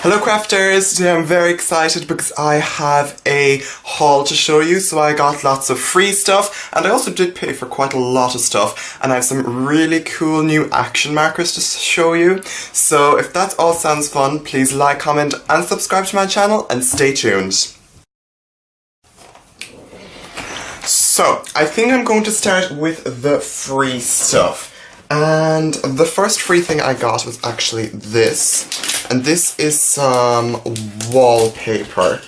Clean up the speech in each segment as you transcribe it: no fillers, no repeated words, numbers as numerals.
Hello crafters, today I'm very excited because I have a haul to show you. So I got lots of free stuff and I also did pay for quite a lot of stuff, and I have some really cool new action markers to show you. So if that all sounds fun, please like, comment and subscribe to my channel and stay tuned. So I think I'm going to start with the free stuff. And the first free thing I got was actually this. And this is some wallpaper.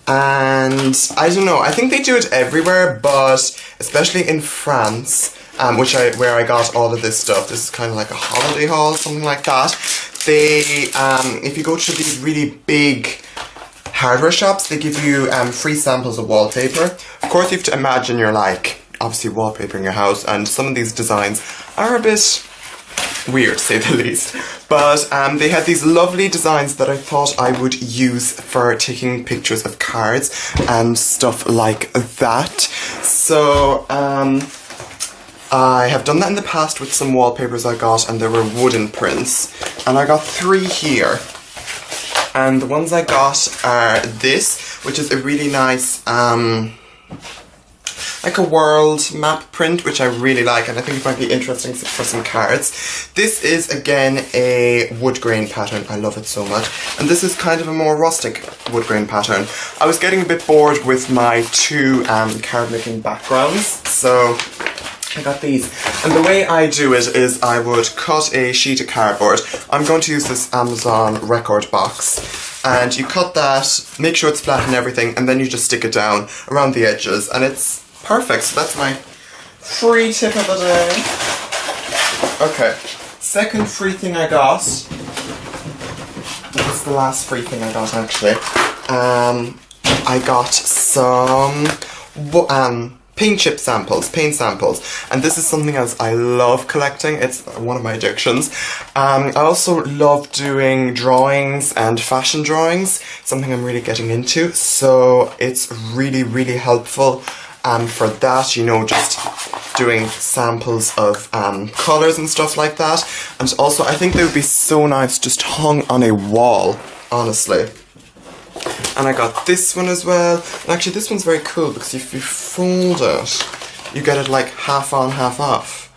And I don't know, I think they do it everywhere, but especially in France, where I got all of this stuff. This is kind of like a holiday haul, something like that. They, if you go to these really big hardware shops, they give you free samples of wallpaper. Of course, you have to imagine you're like, obviously wallpapering your house, and some of these designs are a bit weird, to say the least. But they had these lovely designs that I thought I would use for taking pictures of cards and stuff like that. So I have done that in the past with some wallpapers I got, and there were wooden prints. And I got 3 here. And the ones I got are this, which is a really nice like a world map print, which I really like, and I think it might be interesting for some cards. This is again a wood grain pattern. I love it so much. And this is kind of a more rustic wood grain pattern. I was getting a bit bored with my 2 card making backgrounds, so I got these. And the way I do it is I would cut a sheet of cardboard. I'm going to use this Amazon record box. And you cut that, make sure it's flat and everything, and then you just stick it down around the edges, and it's perfect. So that's my free tip of the day. Okay, second free thing I got. This is the last free thing I got actually. I got some paint samples, and this is something else I love collecting. It's one of my addictions. I also love doing drawings and fashion drawings, something I'm really getting into, so it's really, really helpful for that, you know, just doing samples of colours and stuff like that. And also I think they would be so nice just hung on a wall, honestly. And I got this one as well. And actually this one's very cool because if you fold it, you get it like half on, half off.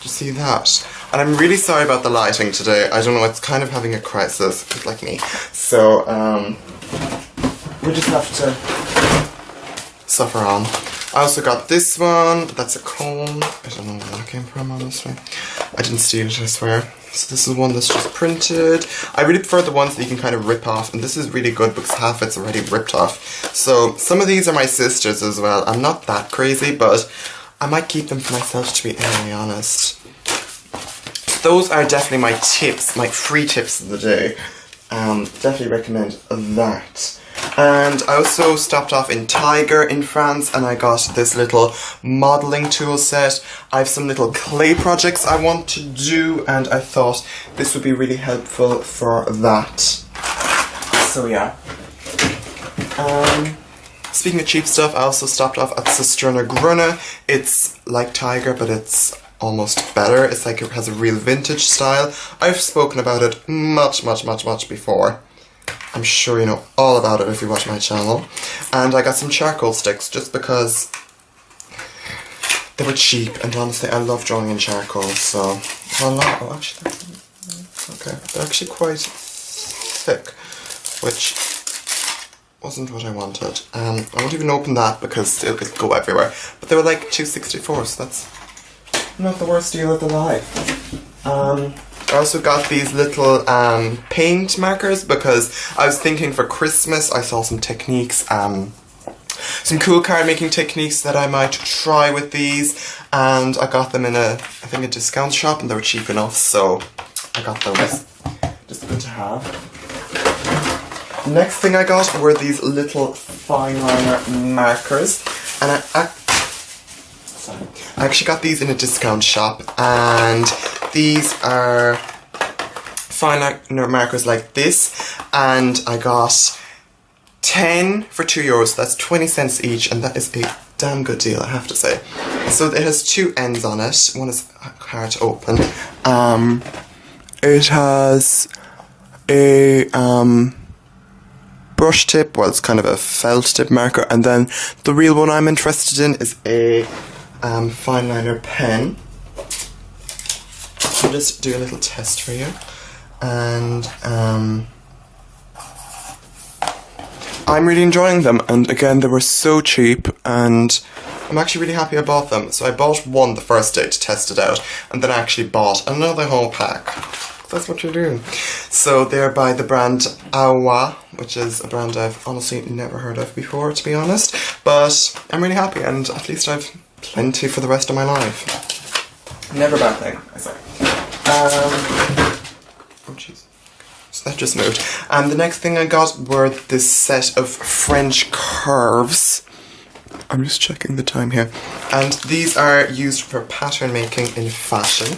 Do you see that? And I'm really sorry about the lighting today. I don't know, it's kind of having a crisis, like me. So, we just have to suffer on. I also got this one. That's a comb. I don't know where that came from, honestly. I didn't steal it, I swear. So this is one that's just printed. I really prefer the ones that you can kind of rip off, and this is really good because half it's already ripped off. So some of these are my sister's as well. I'm not that crazy, but I might keep them for myself, to be entirely honest. Those are definitely my tips, my free tips of the day. Definitely recommend that. And I also stopped off in Tiger in France, and I got this little modelling tool set. I have some little clay projects I want to do, and I thought this would be really helpful for that. So yeah. Speaking of cheap stuff, I also stopped off at Sistrunna Grunna. It's like Tiger, but it's almost better. It's like it has a real vintage style. I've spoken about it much before. I'm sure you know all about it if you watch my channel. And I got some charcoal sticks just because they were cheap, and honestly I love drawing in charcoal, so actually okay, they're actually quite thick, which wasn't what I wanted. I won't even open that because it'll go everywhere. But they were like $2.64, so that's not the worst deal of the life. I also got these little paint markers because I was thinking for Christmas I saw some techniques, some cool card making techniques that I might try with these, and I got them in I think a discount shop, and they were cheap enough, so I got those. Just good to have. Next thing I got were these little fine liner markers, and I actually got these in a discount shop, and these are fine liner markers like this, and I got 10 for €2, that's 20 cents each, and that is a damn good deal, I have to say. So it has 2 ends on it, one is hard to open. It has a brush tip, well, it's kind of a felt tip marker, and then the real one I'm interested in is a fine liner pen. I'll just do a little test for you, and I'm really enjoying them, and again, they were so cheap, and I'm actually really happy I bought them. So I bought one the first day to test it out, and then I actually bought another whole pack. That's what you're doing. So they're by the brand Awa, which is a brand I've honestly never heard of before, to be honest. But I'm really happy, and at least I've plenty for the rest of my life. Never a bad thing, I say. Oh jeez. So that just moved. And the next thing I got were this set of French curves. I'm just checking the time here. And these are used for pattern making in fashion,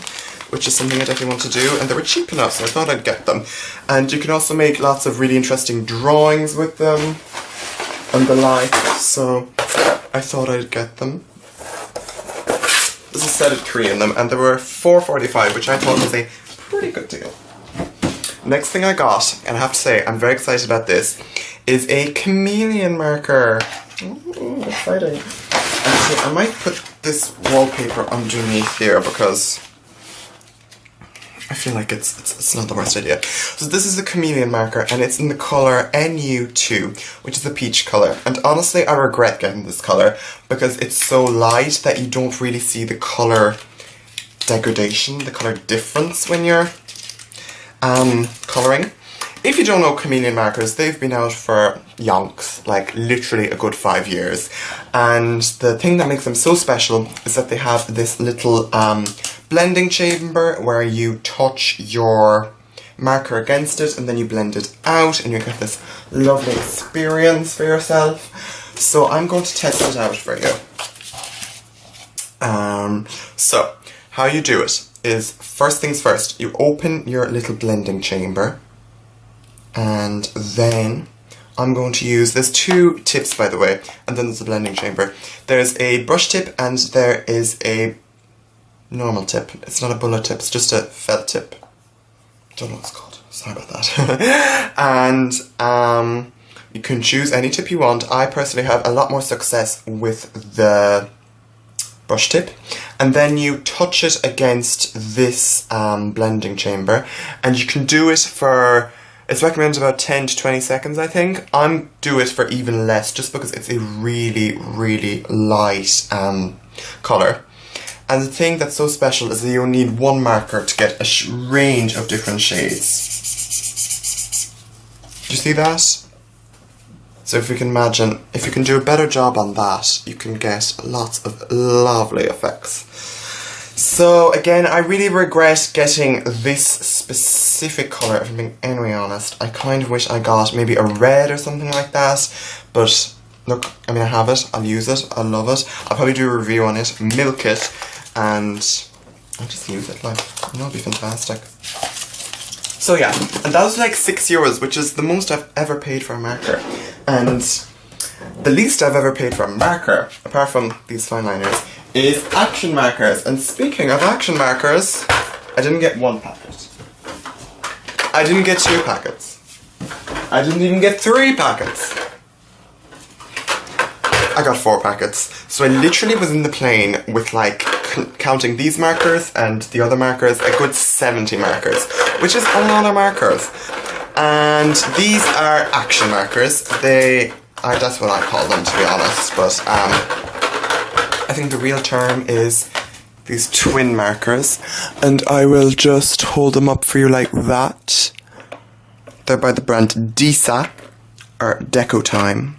which is something I definitely want to do, and they were cheap enough, so I thought I'd get them. And you can also make lots of really interesting drawings with them and the like, so I thought I'd get them. There's a set of 3 in them, and they were $4.45, which I thought was a pretty good deal. Next thing I got, and I have to say I'm very excited about this, is a Chameleon marker. Ooh, exciting. Actually, I might put this wallpaper underneath here because I feel like it's not the worst idea. So this is a Chameleon marker, and it's in the colour NU2, which is a peach colour. And honestly, I regret getting this colour because it's so light that you don't really see the colour degradation, the colour difference when you're colouring. If you don't know Chameleon markers, they've been out for yonks, like literally a good 5 years. And the thing that makes them so special is that they have this little blending chamber where you touch your marker against it and then you blend it out and you get this lovely experience for yourself. So I'm going to test it out for you. So how you do it is, first things first, you open your little blending chamber, and then I'm going to use, there's 2 tips by the way, and then there's a blending chamber. There's a brush tip and there is a normal tip. It's not a bullet tip, it's just a felt tip. Don't know what it's called, sorry about that. And you can choose any tip you want. I personally have a lot more success with the brush tip, and then you touch it against this blending chamber, and you can do it for, it's recommended about 10 to 20 seconds, I think. I'm do it for even less, just because it's a really, really light colour. And the thing that's so special is that you only need 1 marker to get a range of different shades. Do you see that? So if you can imagine, if you can do a better job on that, you can get lots of lovely effects. So again, I really regret getting this specific colour, if I'm being anyway honest. I kind of wish I got maybe a red or something like that, but look, I mean, I have it, I'll use it, I love it. I'll probably do a review on it, milk it, and I'll just use it, like, you know, it'll be fantastic. So yeah, and that was like €6, which is the most I've ever paid for a marker. And the least I've ever paid for a marker, apart from these fine liners, is action markers. And speaking of action markers, I didn't get 1 packet. I didn't get 2 packets. I didn't even get 3 packets. I got 4 packets. So I literally was in the plane with, like, counting these markers and the other markers, a good 70 markers, which is a lot of markers. And these are action markers. That's what I call them, to be honest, but I think the real term is these twin markers, and I will just hold them up for you like that. They're by the brand Disa, or Deco Time.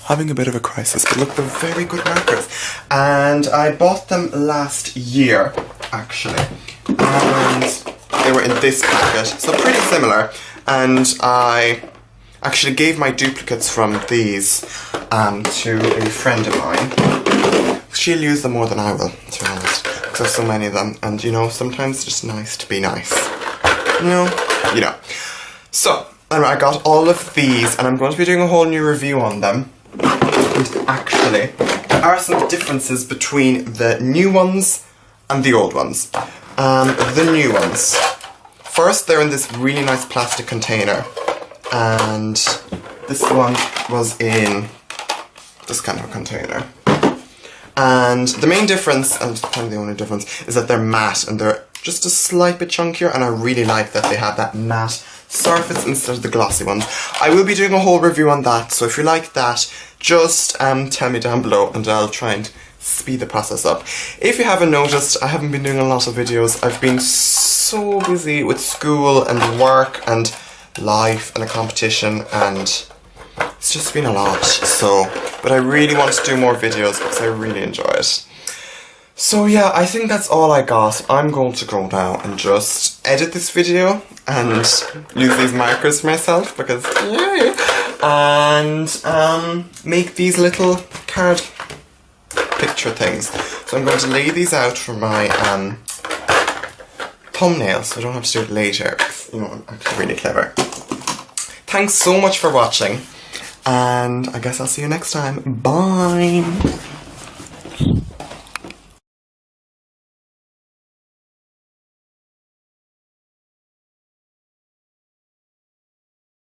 Having a bit of a crisis, but look, they're very good markers. And I bought them last year, actually, and they were in this packet, so pretty similar. And I actually gave my duplicates from these to a friend of mine. She'll use them more than I will, to be honest, because there's so many of them, and you know, sometimes it's just nice to be nice. You know. So, I got all of these, and I'm going to be doing a whole new review on them. And actually, there are some differences between the new ones and the old ones. The new ones. first they're in this really nice plastic container, and this one was in this kind of a container. And the main difference, and kind of the only difference, is that they're matte and they're just a slight bit chunkier, and I really like that they have that matte surface instead of the glossy ones. I will be doing a whole review on that, so if you like that, just tell me down below and I'll try and speed the process up. If you haven't noticed, I haven't been doing a lot of videos. I've been so busy with school and work and life and a competition, and it's just been a lot. So, but I really want to do more videos because I really enjoy it. So yeah, I think that's all I got. I'm going to go now and just edit this video and use these markers for myself because yay! And make these little card picture things. So I'm going to lay these out for my thumbnail so I don't have to do it later. You know, I'm actually really clever. Thanks so much for watching, and I guess I'll see you next time. Bye!